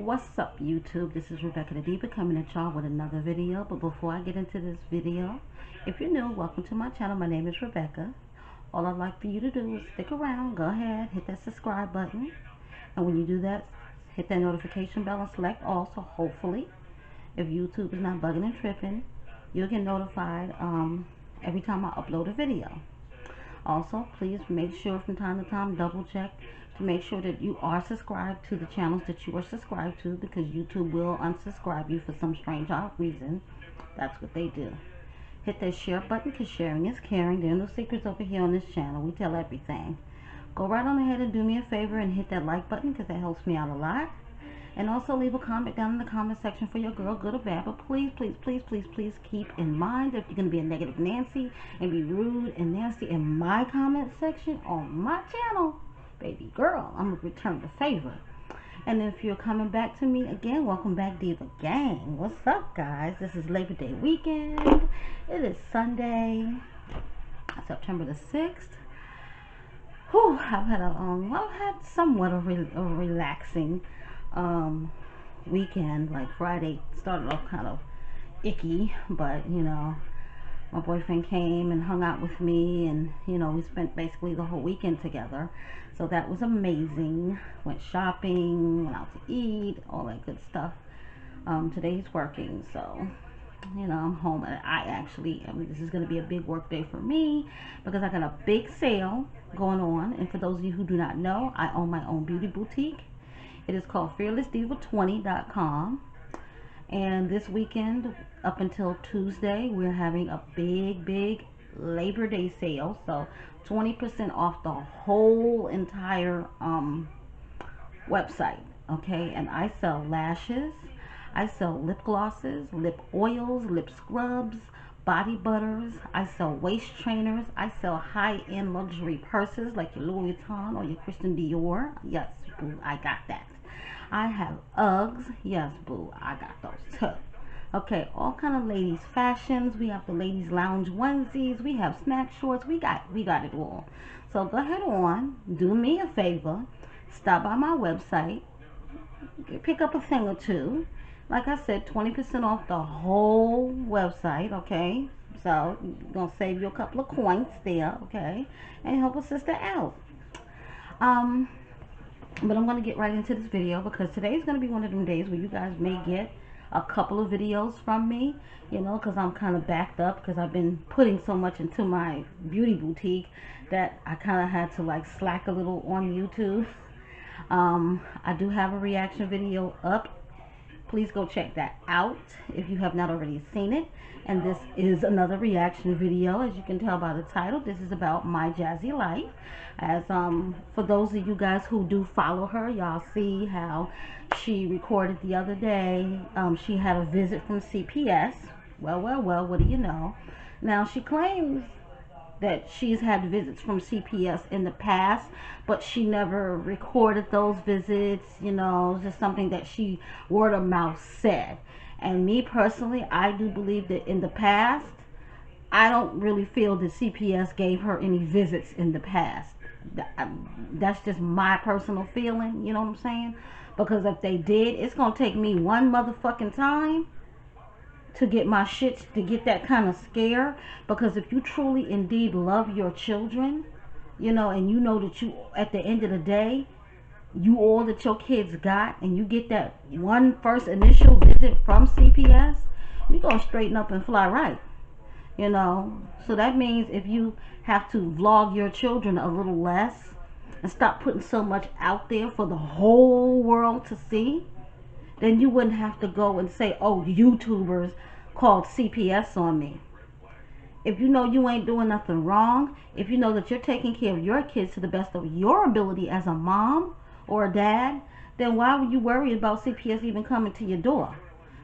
What's up, YouTube? This is Rebecca the Diva coming at y'all with another video. But before I get into this video, if you're new, welcome to my channel. My name is Rebecca. All I'd like for you to do is stick around. Go ahead, hit that subscribe button. And when you do that, hit that notification bell and select all. So hopefully, if YouTube is not bugging and tripping, you'll get notified every time I upload a video. Also, please make sure from time to time, double check to make sure that you are subscribed to the channels that you are subscribed to, because YouTube will unsubscribe you for some strange odd reason. That's what they do. Hit that share button, because sharing is caring. There are no secrets over here on this channel. We tell everything. Go right on ahead and do me a favor and hit that like button, because that helps me out a lot. And also leave a comment down in the comment section for your girl, good or bad. But please, please, please, please, please keep in mind that if you're going to be a negative Nancy and be rude and nasty in my comment section on my channel, baby girl, I'm going to return the favor. And if you're coming back to me again, welcome back, Diva Gang. What's up, guys? This is Labor Day weekend. It is Sunday, September the 6th. Whew, I've had somewhat of a relaxing weekend. Like Friday started off kind of icky, but you know, my boyfriend came and hung out with me, and you know, we spent basically the whole weekend together, so that was amazing. Went shopping, went out to eat, all that good stuff. Today he's working, so you know, I'm home. And I mean, this is going to be a big work day for me because I got a big sale going on. And for those of you who do not know, I own my own beauty boutique. It is called fearlessdiva20.com, and this weekend up until Tuesday we're having a big Labor Day sale, so 20% off the whole entire website. Okay, and I sell lashes, I sell lip glosses, lip oils, lip scrubs, body butters, I sell waist trainers, I sell high-end luxury purses like your Louis Vuitton or your Christian Dior. Yes, boo, I got that. I have Uggs. Yes, boo, I got those too. Okay, all kind of ladies fashions. We have the ladies lounge onesies. We have snack shorts. We got it all. So go ahead on, do me a favor, stop by my website, pick up a thing or two. Like I said, 20% off the whole website. Okay, so you're gonna save you a couple of coins there. Okay, and help a sister out. But I'm going to get right into this video because today is going to be one of them days where you guys may get a couple of videos from me, you know, because I'm kind of backed up because I've been putting so much into my beauty boutique that I kind of had to like slack a little on YouTube. I do have a reaction video up. Please go check that out if you have not already seen it. And this is another reaction video, as you can tell by the title. This is about MYJAZZYLIFE. As for those of you guys who do follow her, y'all see how she recorded the other day. She had a visit from CPS. Well, what do you know? Now she claims that she's had visits from CPS in the past, but she never recorded those visits. You know, just something that she word of mouth said. And me personally, I do believe that in the past, I don't really feel that CPS gave her any visits in the past. That's just my personal feeling, you know what I'm saying? Because if they did, it's gonna take me one motherfucking time to get my shit, to get that kind of scare. Because if you truly indeed love your children, you know, and you know that you, at the end of the day, you all that your kids got, and you get that one first initial visit from CPS, you're gonna straighten up and fly right, you know. So that means if you have to vlog your children a little less and stop putting so much out there for the whole world to see, then you wouldn't have to go and say, oh, YouTubers called CPS on me. If you know you ain't doing nothing wrong, if you know that you're taking care of your kids to the best of your ability as a mom or a dad, then why would you worry about CPS even coming to your door?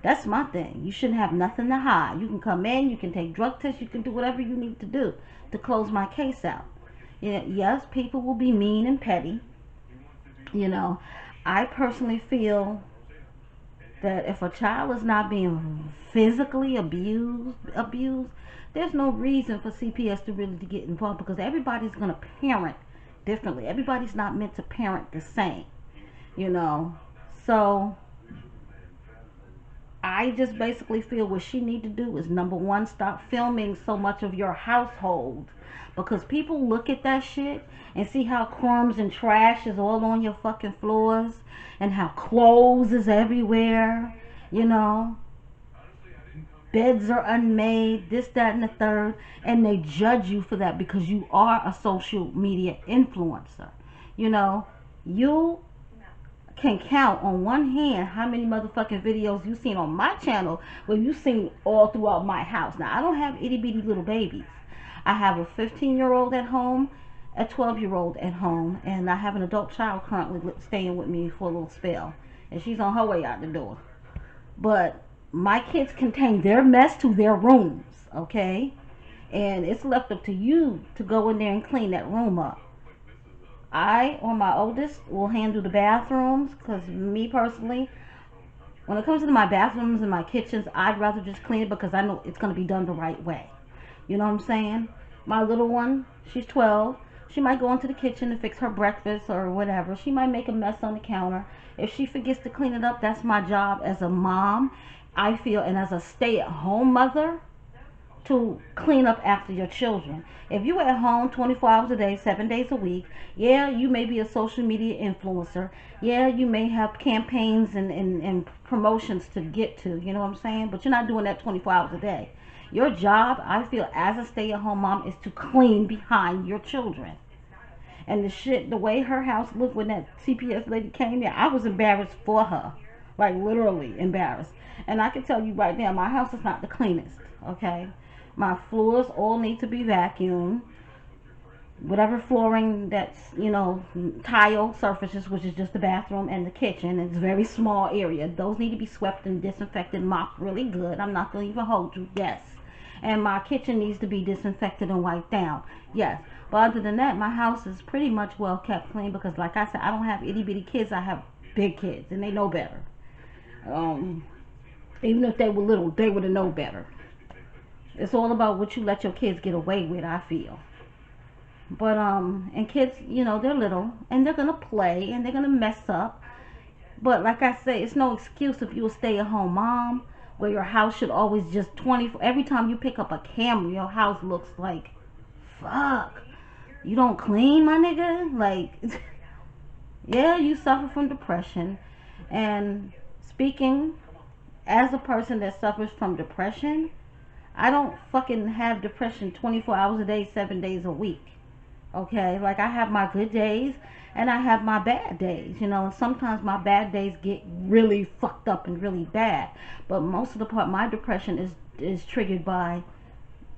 That's my thing. You shouldn't have nothing to hide. You can come in, you can take drug tests, you can do whatever you need to do to close my case out. Yes, people will be mean and petty. You know, I personally feel that if a child is not being physically abused, there's no reason for CPS to really get involved, because everybody's going to parent differently. Everybody's not meant to parent the same, you know. So I just basically feel what she need to do is, number one, stop filming so much of your household, because people look at that shit and see how crumbs and trash is all on your fucking floors and how clothes is everywhere, you know, beds are unmade, this, that, and the third, and they judge you for that because you are a social media influencer. You know, you can count on one hand how many motherfucking videos you've seen on my channel where you've seen all throughout my house. Now, I don't have itty bitty little babies. I have a 15-year-old at home, a 12-year-old at home, and I have an adult child currently staying with me for a little spell, and she's on her way out the door. But my kids contain their mess to their rooms, okay? And it's left up to you to go in there and clean that room up. I or my oldest will handle the bathrooms, because me personally, when it comes to my bathrooms and my kitchens, I'd rather just clean it because I know it's going to be done the right way. You know what I'm saying? My little one, she's 12. She might go into the kitchen to fix her breakfast or whatever. She might make a mess on the counter. If she forgets to clean it up, that's my job as a mom, I feel, and as a stay-at-home mother, to clean up after your children. If you're at home 24 hours a day, 7 days a week, yeah, you may be a social media influencer. Yeah, you may have campaigns and promotions to get to, you know what I'm saying? But you're not doing that 24 hours a day. Your job, I feel, as a stay-at-home mom is to clean behind your children. And the way her house looked when that CPS lady came there, I was embarrassed for her. Like, literally embarrassed. And I can tell you right now, my house is not the cleanest, okay? My floors all need to be vacuumed. Whatever flooring that's, you know, tile surfaces, which is just the bathroom and the kitchen, it's a very small area. Those need to be swept and disinfected, mopped really good. I'm not going to even hold you, yes. And my kitchen needs to be disinfected and wiped down, yes. But other than that, my house is pretty much well kept clean because, like I said, I don't have itty bitty kids. I have big kids, and they know better. Even if they were little, they would have known better. It's all about what you let your kids get away with, I feel. But and kids, you know, they're little and they're gonna play and they're gonna mess up. But like I say, it's no excuse if you're a stay-at-home mom where your house should always just 24. Every time you pick up a camera, your house looks like, fuck. You don't clean, my nigga? Like, yeah, you suffer from depression. And speaking as a person that suffers from depression, I don't fucking have depression 24 hours a day, 7 days a week. Okay? Like, I have my good days and I have my bad days, you know, and sometimes my bad days get really fucked up and really bad. But most of the part, my depression is triggered by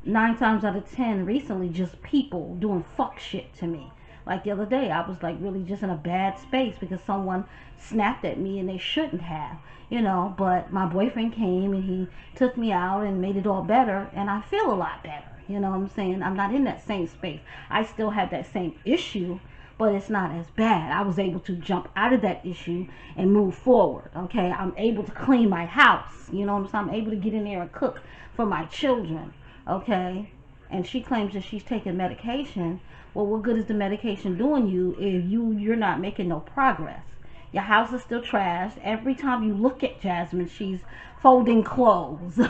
9 times out of 10 recently just people doing fuck shit to me. Like the other day, I was like really just in a bad space because someone snapped at me and they shouldn't have, you know. But my boyfriend came and he took me out and made it all better, and I feel a lot better. You know what I'm saying? I'm not in that same space. I still have that same issue, but it's not as bad. I was able to jump out of that issue and move forward. Okay, I'm able to clean my house. You know what I'm saying? I'm able to get in there and cook for my children. Okay, and she claims that she's taking medication. Well, what good is the medication doing you if you're not making no progress? Your house is still trashed. Every time you look at Jasmine, she's folding clothes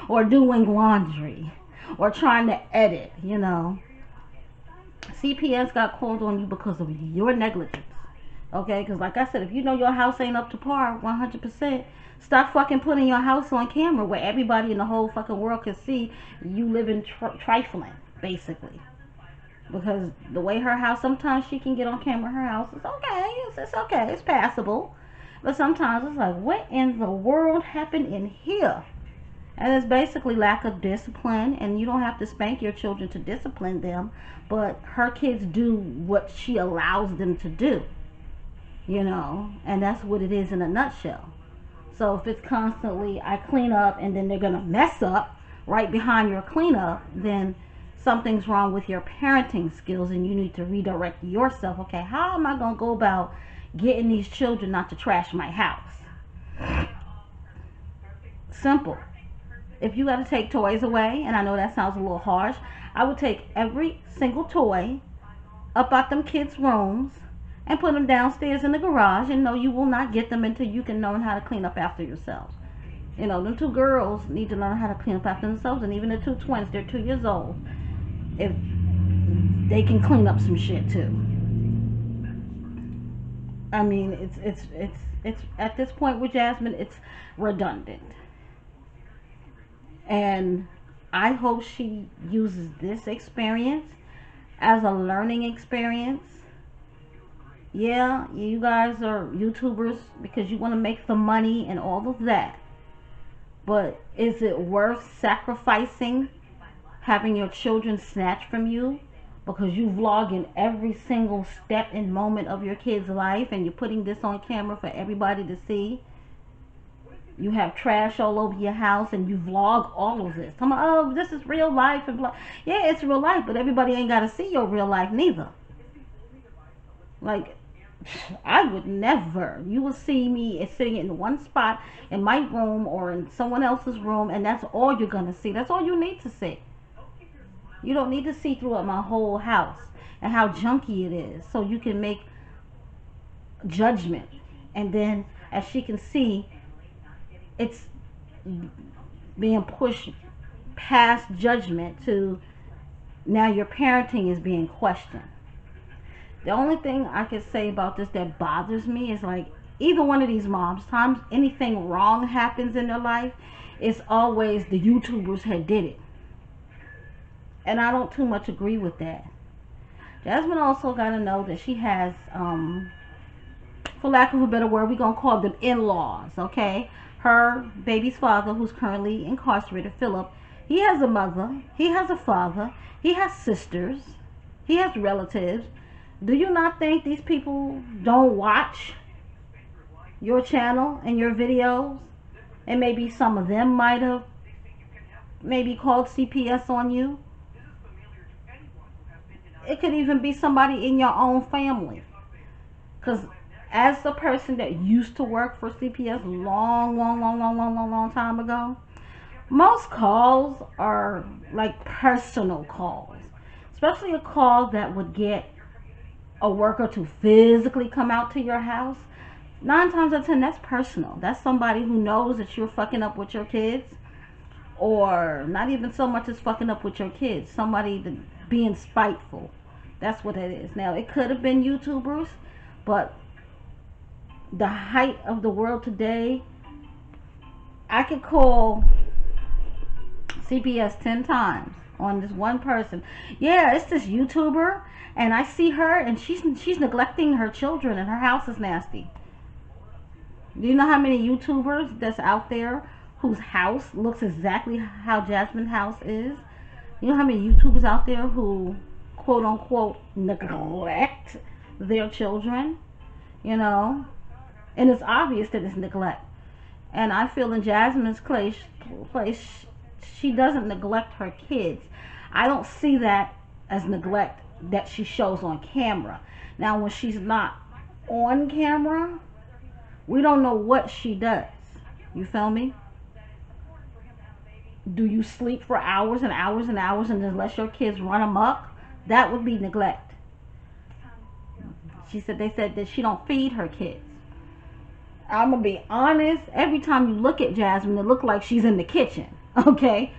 or doing laundry or trying to edit, you know. CPS got called on you because of your negligence. Okay, because like I said, if you know your house ain't up to par 100%, stop fucking putting your house on camera where everybody in the whole fucking world can see you living trifling, basically. Because the way her house, sometimes she can get on camera, her house is okay, it's okay, it's passable. But sometimes it's like, what in the world happened in here? And it's basically lack of discipline, and you don't have to spank your children to discipline them, but her kids do what she allows them to do, you know, and that's what it is in a nutshell. So if it's constantly, I clean up and then they're going to mess up right behind your cleanup, then something's wrong with your parenting skills and you need to redirect yourself. Okay, how am I going to go about getting these children not to trash my house? Simple. If you got to take toys away, and I know that sounds a little harsh, I would take every single toy up out them kids' rooms and put them downstairs in the garage, and no, you will not get them until you can learn how to clean up after yourselves. You know, them two girls need to learn how to clean up after themselves, and even the two twins, they're 2 years old. If they can clean up some shit too. I mean, it's at this point with Jasmine, it's redundant. And I hope she uses this experience as a learning experience. Yeah, you guys are YouTubers because you want to make some money and all of that. But is it worth sacrificing having your children snatched from you because you vlog in every single step and moment of your kid's life and you're putting this on camera for everybody to see? You have trash all over your house and you vlog all of this. Come on, oh, this is real life and blah. Yeah, it's real life, but everybody ain't got to see your real life neither. Like, I would never. You will see me sitting in one spot in my room or in someone else's room, and that's all you're going to see. That's all you need to see. You don't need to see throughout my whole house and how junky it is, so you can make judgment. And then, as she can see, it's being pushed past judgment to now your parenting is being questioned. The only thing I can say about this that bothers me is, like, either one of these moms, times anything wrong happens in their life, it's always the YouTubers had did it. And I don't too much agree with that. Jasmine also got to know that she has, for lack of a better word, we're going to call them in-laws, okay? Her baby's father, who's currently incarcerated, Philip, he has a mother, he has a father, he has sisters, he has relatives. Do you not think these people don't watch your channel and your videos? And maybe some of them might have maybe called CPS on you. It could even be somebody in your own family. Because as a person that used to work for CPS long time ago, most calls are like personal calls. Especially a call that would get a worker to physically come out to your house. 9 times out of 10, that's personal. That's somebody who knows that you're fucking up with your kids. Or not even so much as fucking up with your kids. Somebody being spiteful. That's what it is. Now, it could have been YouTubers, but the height of the world today, I could call CPS 10 times on this one person. Yeah, it's this YouTuber, and I see her, and she's neglecting her children, and her house is nasty. Do you know how many YouTubers that's out there whose house looks exactly how Jasmine's house is? You know how many YouTubers out there who, quote unquote, neglect their children? You know? And it's obvious that it's neglect. And I feel in Jasmine's place, she doesn't neglect her kids. I don't see that as neglect that she shows on camera. Now, when she's not on camera, we don't know what she does. You feel me? Do you sleep for hours and hours and hours and just let your kids run amok? That would be neglect. They said that she don't feed her kids. I'm gonna be honest, every time you look at Jasmine, it looks like she's in the kitchen, okay,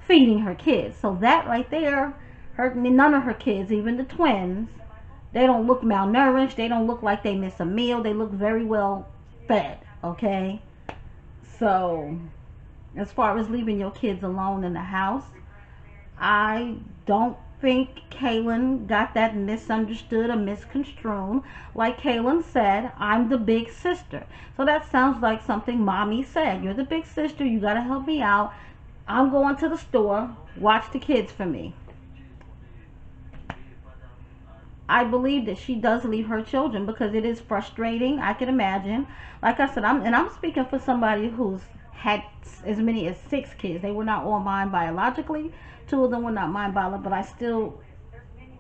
feeding her kids. So that right there, none of her kids, even the twins, they don't look malnourished. They don't look like they miss a meal. They look very well fed, okay? So as far as leaving your kids alone in the house, I don't think Kaylin got that misunderstood or misconstrued. Like Kaylin said, I'm the big sister. So that sounds like something mommy said. You're the big sister. You got to help me out. I'm going to the store. Watch the kids for me. I believe that she does leave her children because it is frustrating. I can imagine. Like I said, I'm speaking for somebody who's had as many as 6 kids. They were not all mine biologically. 2 of them were not mine biologically, but I still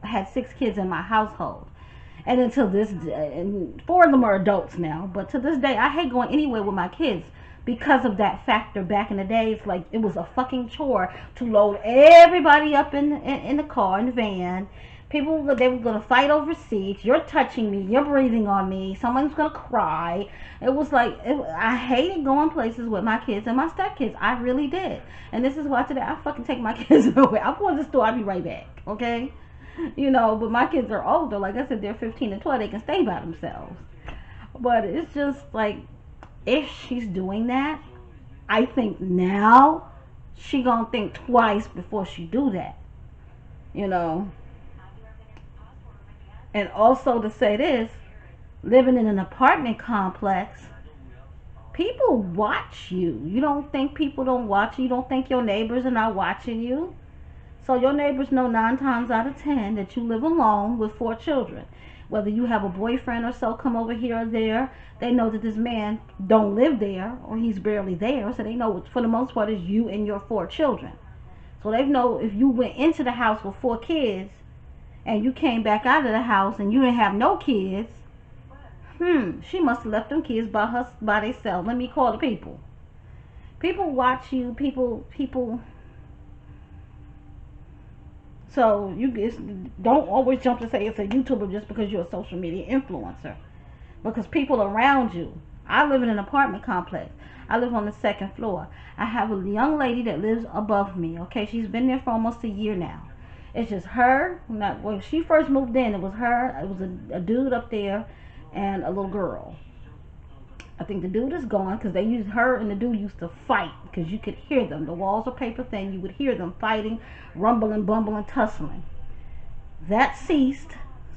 had 6 kids in my household. And until this day, and 4 of them are adults now, but to this day, I hate going anywhere with my kids because of that factor. Back in the days, like, it was a fucking chore to load everybody up in the car, in the van, People, they were going to fight over seats. You're touching me. You're breathing on me. Someone's going to cry. It was like, I hated going places with my kids and my stepkids. I really did. And this is why today I fucking take my kids away. I'm going to the store. I'll be right back. Okay? You know, but my kids are older. Like I said, they're 15 and 12. They can stay by themselves. But it's just like, if she's doing that, I think now she gonna think twice before she do that. You know. And also to say this, living in an apartment complex, people watch you. You don't think people don't watch you. You don't think your neighbors are not watching you. So your neighbors know 9 times out of 10 that you live alone with 4 children. Whether you have a boyfriend or so come over here or there, they know that this man don't live there or he's barely there. So they know for the most part it's you and your 4 children. So they know if you went into the house with 4 kids and you came back out of the house and you didn't have no kids, she must have left them kids by themselves. Let me call the people. People watch you. People. So you just don't always jump to say it's a YouTuber just because you're a social media influencer. Because people around you. I live in an apartment complex. I live on the 2nd floor. I have a young lady that lives above me. Okay, she's been there for almost a year now. It's just her. When she first moved in, it was her. It was a dude up there and a little girl. I think the dude is gone because her and the dude used to fight because you could hear them. The walls are paper thin. You would hear them fighting, rumbling, bumbling, tussling. That ceased.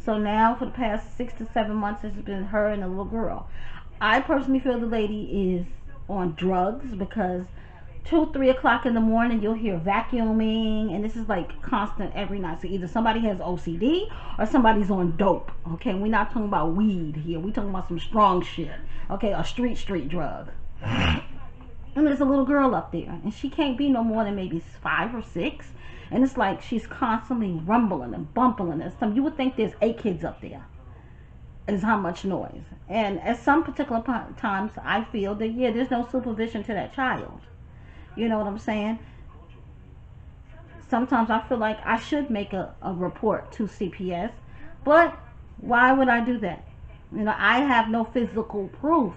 So now for the past 6 to 7 months, it's been her and the little girl. I personally feel the lady is on drugs because 2, 3 o'clock in the morning, you'll hear vacuuming, and this is like constant every night. So either somebody has OCD or somebody's on dope. Okay, we're not talking about weed here. We're talking about some strong shit. Okay, a street drug. And there's a little girl up there, and she can't be no more than maybe 5 or 6. And it's like she's constantly rumbling and bumping and stuff. You would think there's 8 kids up there. Is how much noise. And at some particular times, I feel that there's no supervision to that child. You know what I'm saying? Sometimes I feel like I should make a report to CPS, but why would I do that? You know, I have no physical proof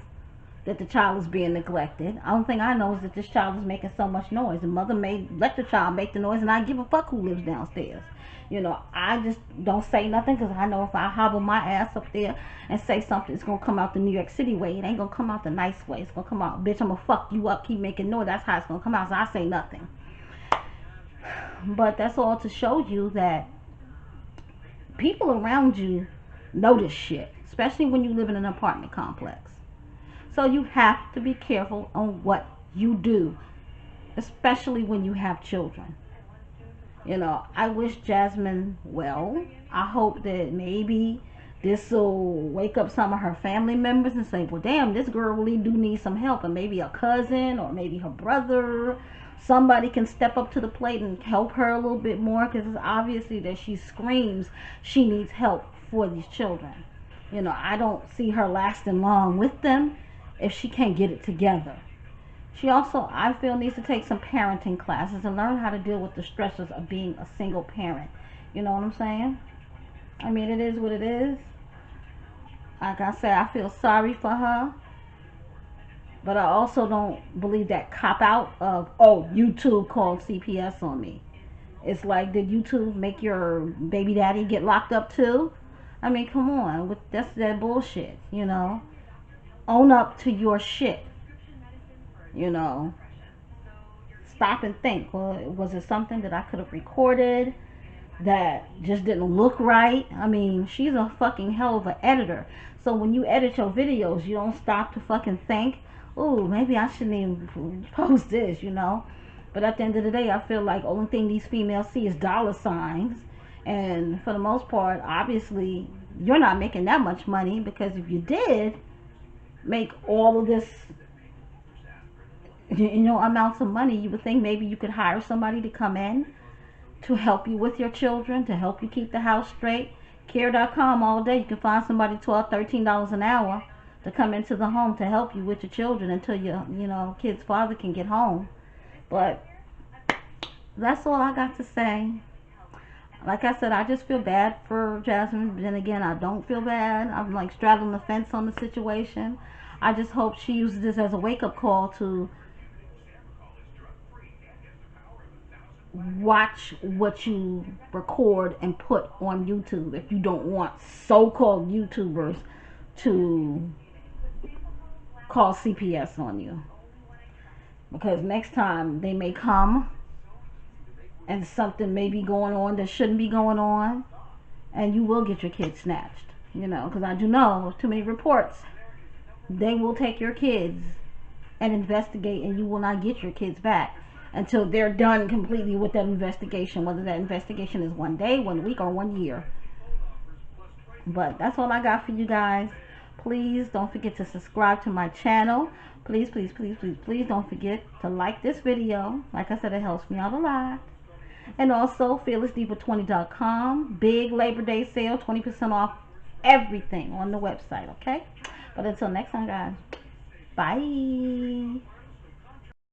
that the child is being neglected. The only thing I know is that this child is making so much noise. The mother may let the child make the noise, and I give a fuck who lives downstairs. You know, I just don't say nothing because I know if I hobble my ass up there and say something, it's going to come out the New York City way. It ain't going to come out the nice way. It's going to come out, bitch, I'm going to fuck you up, keep making noise. That's how it's going to come out, so I say nothing. But that's all to show you that people around you notice shit, especially when you live in an apartment complex. So you have to be careful on what you do, especially when you have children. You know, I wish Jasmine well. I hope that maybe this will wake up some of her family members and say, well, damn, this girl really do need some help. And maybe a cousin or maybe her brother, somebody can step up to the plate and help her a little bit more, because it's obviously that she screams she needs help for these children. You know, I don't see her lasting long with them if she can't get it together. She also, I feel, needs to take some parenting classes and learn how to deal with the stresses of being a single parent. You know what I'm saying? I mean, it is what it is. Like I said, I feel sorry for her. But I also don't believe that cop-out of, oh, YouTube called CPS on me. It's like, did YouTube make your baby daddy get locked up too? I mean, come on. That's that bullshit, you know? Own up to your shit. You know, stop and think. Well, was it something that I could have recorded that just didn't look right? I mean, she's a fucking hell of an editor. So when you edit your videos, you don't stop to fucking think, ooh, maybe I shouldn't even post this, you know? But at the end of the day, I feel like the only thing these females see is dollar signs. And for the most part, obviously, you're not making that much money, because if you did make all of this, you know, amounts of money, you would think maybe you could hire somebody to come in to help you with your children, to help you keep the house straight. Care.com all day, you can find somebody $12, $13 an hour to come into the home to help you with your children until your, you know, kid's father can get home. But that's all I got to say. Like I said, I just feel bad for Jasmine. But then again, I don't feel bad. I'm like straddling the fence on the situation. I just hope she uses this as a wake-up call to watch what you record and put on YouTube if you don't want so-called YouTubers to call CPS on you. Because next time they may come and something may be going on that shouldn't be going on, and you will get your kids snatched. You know, because I do know too many reports. They will take your kids and investigate, and you will not get your kids back until they're done completely with that investigation, whether that investigation is 1 day, 1 week, or 1 year. But that's all I got for you guys. Please don't forget to subscribe to my channel. Please, please, please, please, please don't forget to like this video. Like I said, it helps me out a lot. And also, fearlessdiva20.com. Big Labor Day sale, 20% off everything on the website, okay? But until next time, guys, bye.